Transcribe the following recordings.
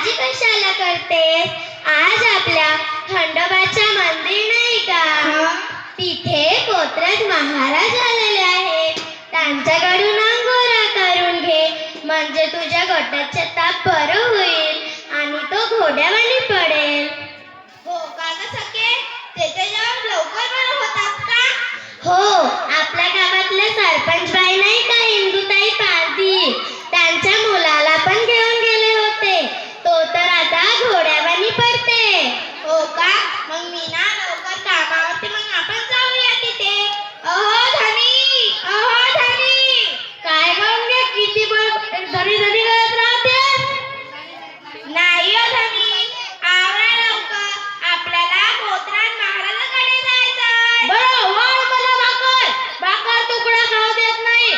काळजी कशाला करतेस? आज आपल्या खंडोबाच्या मंदिर नाही का, तिथे कोत्रज महाराज आलेले आहेत. त्यांच्याकडून अंघोळा करून घे, म्हणजे तुझ्या गोट्याचा ताप बरं होईल आणि तो घोड्यावानी पडेल. हो का ग सखे, तेथे जाऊन लवकर बरं होतात का? हो, आपल्या गावातल्या सरपंच बाई नाही का, इंदुताई पारधी, त्यांच्या मुलाला पण घेऊन गेले होते. तो तर आता घोड्यावानी पडते. हो का, मग मी ना लवकर कामावरती, मग आपण जाऊया तिथे. अहो धनी, अहो धनी. काय गंगे, किती धरी धरी करत राहते? नाही हो धनी, आवरा लवकर, आपल्याला कोत्रज महाराजाकडे जायचंय. बरं वाढ मला भाकर, भाकर तुकडा खाऊ देत नाही.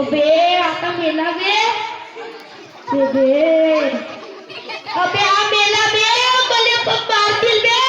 अबे आता मेला बे अबे हा मेला बे मला मारतील बे